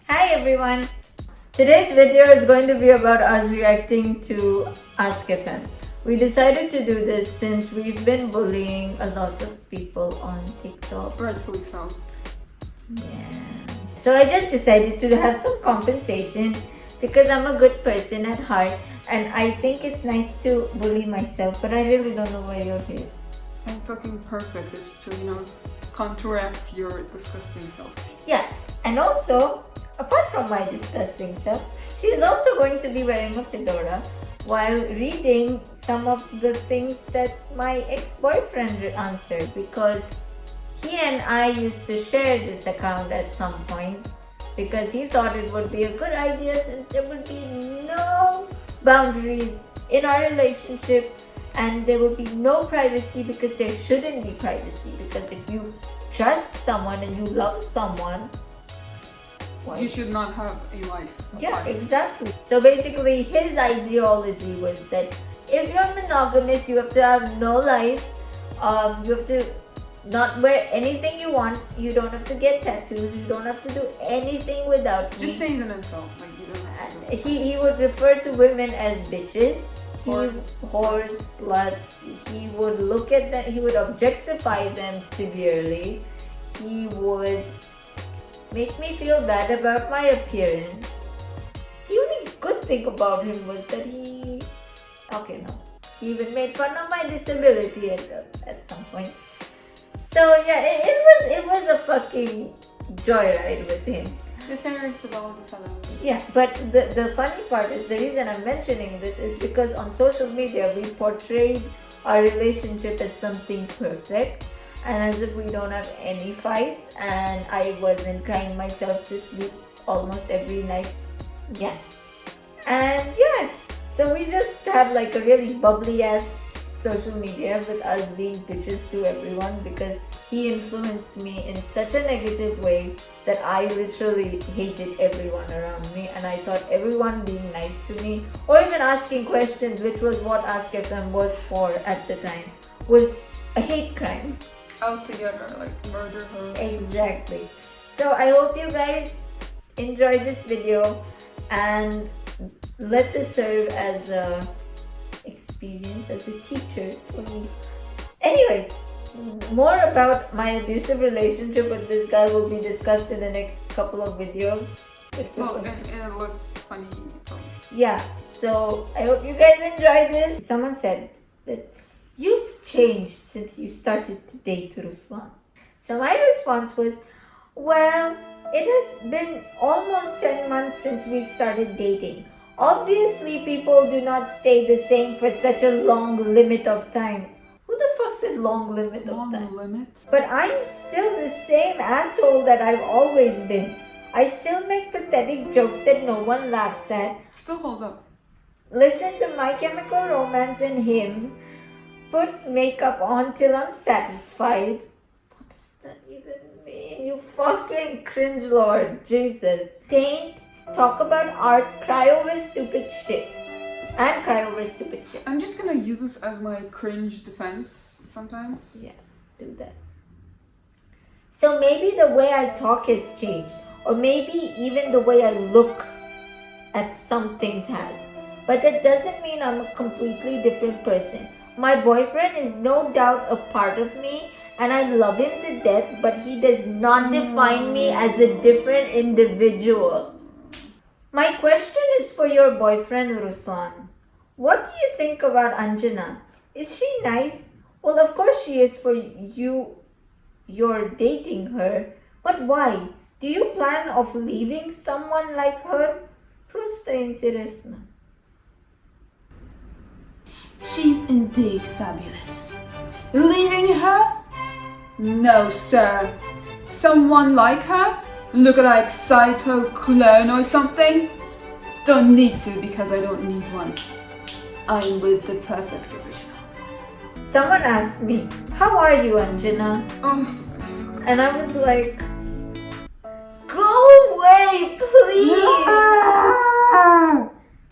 Hi everyone! Today's video is going to be about us reacting to Ask FM. We decided to do this since we've been bullying a lot of people on TikTok. Rightfully so. Yeah. So I just decided to have some compensation because I'm a good person at heart and I think it's nice to bully myself, but I really don't know why you're here. I'm fucking perfect. It's to, counteract your disgusting self. Yeah, and also, apart from my disgusting self, she is also going to be wearing a fedora while reading some of the things that my ex-boyfriend answered, because he and I used to share this account at some point because he thought it would be a good idea since there would be no boundaries in our relationship and there would be no privacy because there shouldn't be privacy, because if you trust someone and you love someone, you should not have a life. Yeah, exactly. So basically his ideology was that if you're monogamous, you have to have no life, you have to not wear anything you want, you don't have to get tattoos, you don't have to do anything without me. Just saying an insult, like you don't have to. He would refer to women as bitches, whores, sluts. He would look at them, he would objectify them severely. He would make me feel bad about my appearance. The only good thing about him was that he even made fun of my disability at some point. So yeah, it was a fucking joyride with him. The fairest of all the fellows. Yeah, but the funny part is, the reason I'm mentioning this is because on social media we portrayed our relationship as something perfect and as if we don't have any fights, and I wasn't crying myself to sleep almost every night. Yeah. And yeah, so we just had like a really bubbly ass social media with us being bitches to everyone because he influenced me in such a negative way that I literally hated everyone around me, and I thought everyone being nice to me or even asking questions, which was what Ask FM was for at the time, was a hate crime. Out together, like murder her. Exactly. So I hope you guys enjoyed this video and let this serve as a experience, as a teacher for me. Anyways, more about my abusive relationship with this guy will be discussed in the next couple of videos. Well, and it was funny. Yeah, so I hope you guys enjoy this. Someone said that you've changed since you started to date Ruslan. So my response was, well, it has been almost 10 months since we've started dating. Obviously, people do not stay the same for such a long limit of time. Who the fuck says long limit of time? Long limit? But I'm still the same asshole that I've always been. I still make pathetic jokes that no one laughs at. Still hold up. Listen to My Chemical Romance and him. Put makeup on till I'm satisfied. What does that even mean? You fucking cringe lord. Jesus. Paint. Talk about art. Cry over stupid shit. And cry over stupid shit. I'm just gonna use this as my cringe defense sometimes. Yeah, do that. So maybe the way I talk has changed. Or maybe even the way I look at some things has. But that doesn't mean I'm a completely different person. My boyfriend is no doubt a part of me and I love him to death, but he does not define me as a different individual. My question is for your boyfriend, Ruslan. What do you think about Anjana? Is she nice? Well, of course she is for you. You're dating her. But why? Do you plan of leaving someone like her? Просто интересно. She's indeed fabulous. Leaving her? No, sir. Someone like her? Look like Saito clone or something? Don't need to because I don't need one. I'm with the perfect original. Someone asked me, how are you, Anjana? Oh. And I was like, go away, please!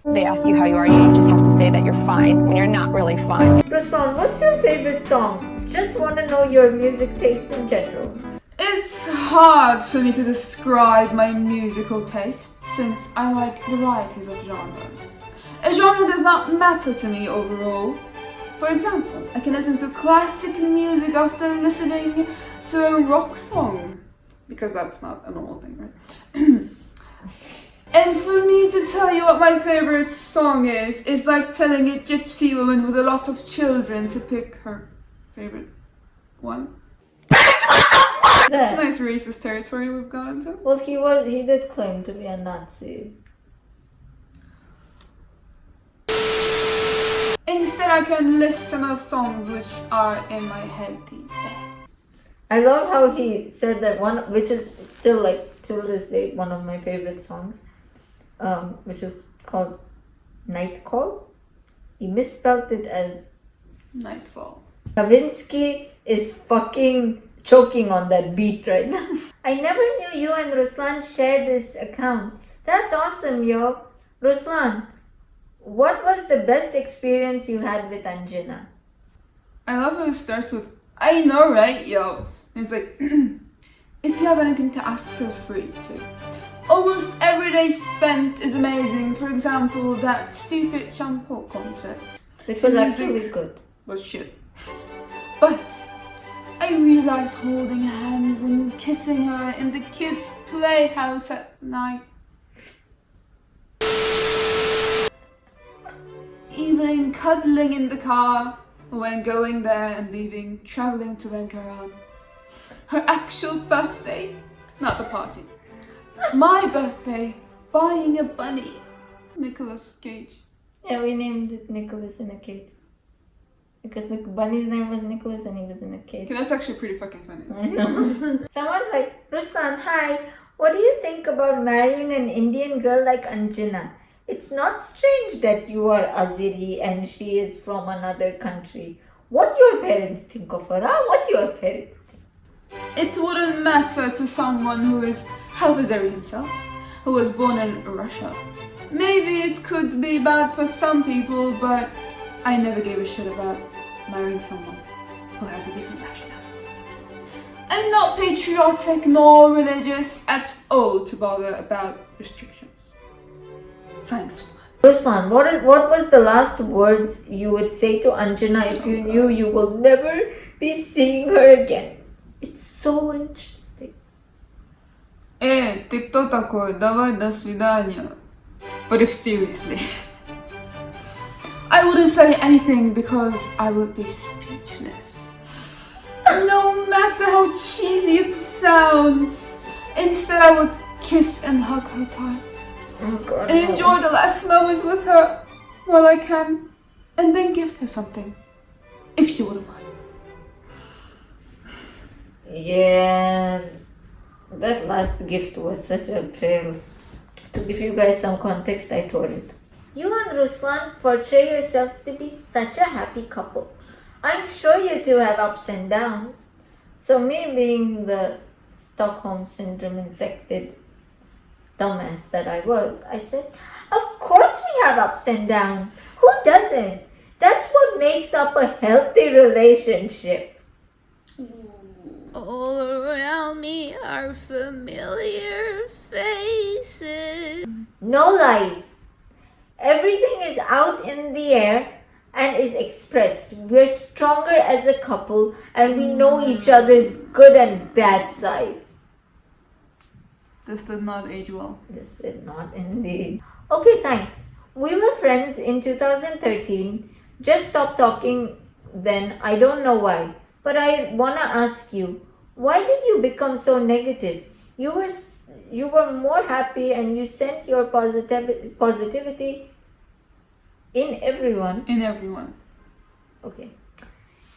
They ask you how you are, you just have to say that you're fine when you're not really fine. Ruslan, what's your favorite song? Just want to know your music taste in general. It's hard for me to describe my musical taste since I like varieties of genres. A genre does not matter to me overall. For example, I can listen to classic music after listening to a rock song, because that's not a normal thing, right? And for me to tell you what my favorite song is like telling a gypsy woman with a lot of children to pick her favorite one. It's a nice racist territory we've gone into. Well, he did claim to be a Nazi. Instead, I can list some of songs which are in my head these days. I love how he said that one, which is still like till this day one of my favorite songs, which is called Night Call. He misspelled it as Nightfall. Kavinsky is fucking choking on that beat right now. I never knew you and Ruslan shared this account. That's awesome, yo. Ruslan, what was the best experience you had with Anjana? I love how it starts with, I know, right, yo? And it's like, if you have anything to ask, feel free to. Almost every day spent is amazing. For example, that stupid shampoo concert. Which was The actually music good. was shit. But I really liked holding hands and kissing her in the kids' playhouse at night. Even cuddling in the car when going there and leaving, traveling to Vancouver. Her actual birthday, not the party. My birthday, buying a bunny. Nicolas Cage. Yeah, we named it Nicholas in a cage. Because the bunny's name was Nicholas and he was in a cage. Okay, that's actually pretty fucking funny. I know. Someone's like, Ruslan, hi. What do you think about marrying an Indian girl like Anjana? It's not strange that you are Azeri and she is from another country. What your parents think of her, huh? What your parents think? It wouldn't matter to someone who is half Azeri himself, who was born in Russia. Maybe it could be bad for some people, but I never gave a shit about marrying someone who has a different nationality. I'm not patriotic nor religious at all to bother about restrictions. Signed, Ruslan. Ruslan, what was the last words you would say to Anjana if you knew you will never be seeing her again? It's so interesting. Ты кто такой? Давай до свидания. But if seriously, I wouldn't say anything because I would be speechless. No matter how cheesy it sounds, instead I would kiss and hug her tight. Oh God, And enjoy the last moment with her while I can, and then gift her something, if she wouldn't mind. Yeah, that last gift was such a fail. To give you guys some context, I tore it. You and Ruslan portray yourselves to be such a happy couple. I'm sure you two have ups and downs. So me being the Stockholm Syndrome infected dumbass that I was, I said, of course we have ups and downs. Who doesn't? That's what makes up a healthy relationship. All around me are familiar faces. No lies. Everything is out in the air and is expressed. We're stronger as a couple and we know each other's good and bad sides. This did not age well. This did not indeed. Okay, thanks. We were friends in 2013. Just stopped talking then. I don't know why. But I wanna ask you, why did you become so negative? You were more happy and you sent your positivity in everyone. In everyone. Okay.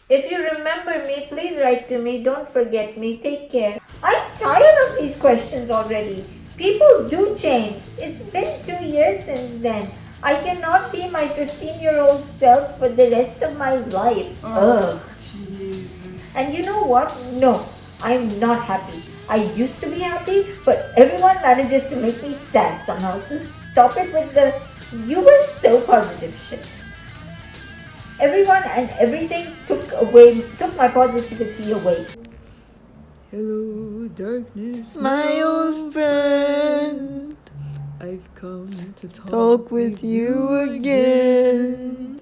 If you remember me, please write to me. Don't forget me. Take care. I'm tired of these questions already. People do change. It's been 2 years since then. I cannot be my 15-year-old self for the rest of my life. Ugh. Jesus. And you know what? No, I'm not happy. I used to be happy, but everyone manages to make me sad somehow. So stop it with the "you were so positive" shit. Everyone and everything took my positivity away. Hello, darkness, My old friend, I've come to talk with you again.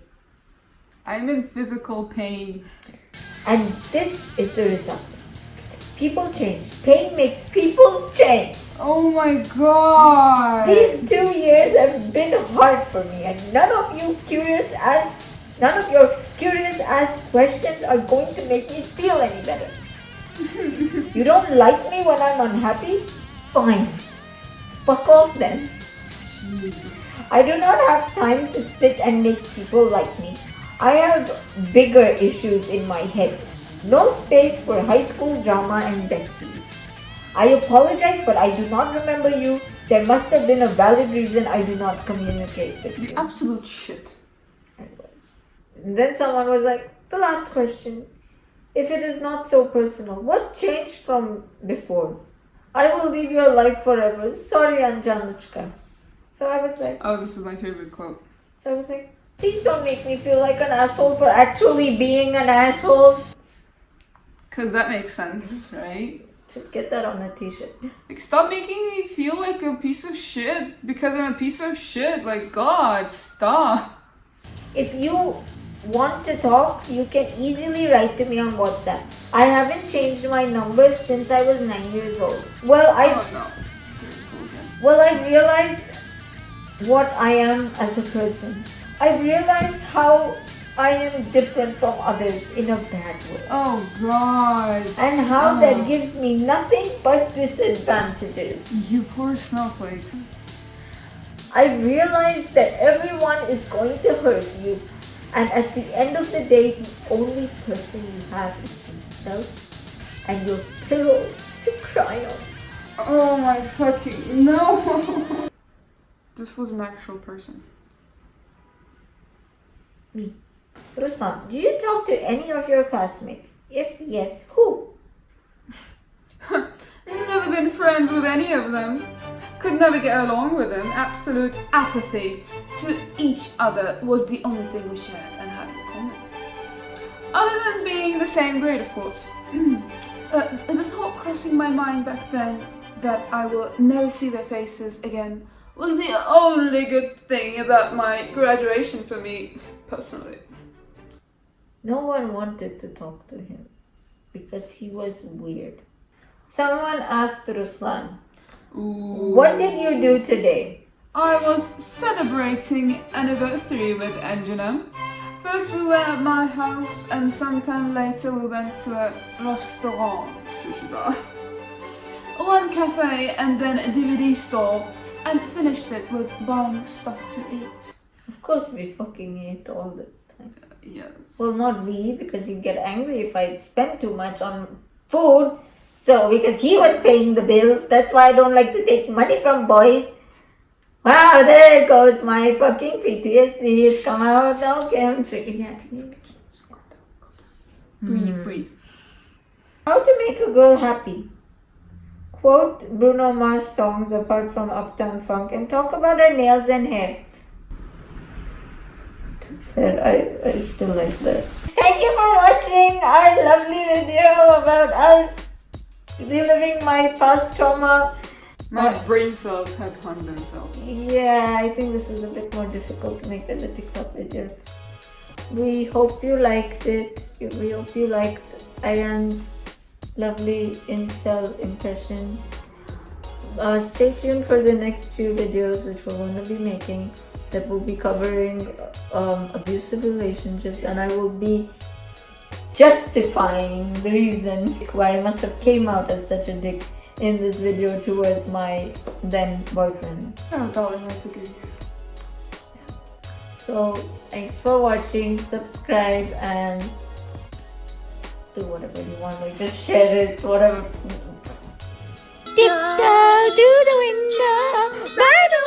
I'm in physical pain. And this is the result. People change. Pain makes people change. Oh my god! These 2 years have been hard for me, and none of your curious ass questions are going to make me feel any better. You don't like me when I'm unhappy? Fine. Fuck off then. I do not have time to sit and make people like me. I have bigger issues in my head. No space for high school drama and besties. I apologize, but I do not remember you. There must have been a valid reason I do not communicate with you. Absolute shit. And then someone was like, the last question. If it is not so personal, what changed from before? I will leave your life forever. Sorry, Anjanichka. So I was like, Oh, this is my favorite quote. please don't make me feel like an asshole for actually being an asshole. Cause that makes sense, right? Just get that on a t-shirt. Like, stop making me feel like a piece of shit because I'm a piece of shit. Like, God, stop. If you want to talk, you can easily write to me on WhatsApp. I haven't changed my number since I was 9 years old. Oh no. Well, I've realized what I am as a person. I've realized how I am different from others in a bad way. Oh God. And how that gives me nothing but disadvantages. You poor snowflake. I realized that everyone is going to hurt you. And at the end of the day, the only person you have is yourself and your pillow to cry on. Oh my fucking no. This was an actual person. Me. Ruslan, do you talk to any of your classmates? If yes, who? Never been friends with any of them. Could never get along with them. Absolute apathy to each other was the only thing we shared and had in common. Other than being the same grade, of course. The thought crossing my mind back then that I will never see their faces again was the only good thing about my graduation for me, personally. No one wanted to talk to him because he was weird. Someone asked Ruslan, what did you do today? I was celebrating anniversary with Angela. First we were at my house and sometime later we went to a restaurant, sushi bar, one cafe and then a DVD store and finished it with buying stuff to eat. Of course we fucking ate all the time. Yes. Well, not we, because he'd get angry if I spent too much on food. So, because he was paying the bill, that's why I don't like to take money from boys. Wow, there goes my fucking PTSD. It's come out. Okay, I'm triggering. Breathe. How to make a girl happy? Quote Bruno Mars songs apart from Uptown Funk and talk about her nails and hair. Fair, I still like that. Thank you for watching our lovely video about us reliving my past trauma. My brain cells have harmed themselves. Yeah, I think this was a bit more difficult to make than the TikTok videos. We hope you liked it. We hope you liked Ayan's lovely incel impression. Stay tuned for the next few videos which we're going to be making that will be covering abusive relationships, and I will be justifying the reason why I must have came out as such a dick in this video towards my then boyfriend. Oh darling, I forgive you. So thanks for watching, subscribe and do whatever you want, like just share it, whatever. Tiptoe through the window by the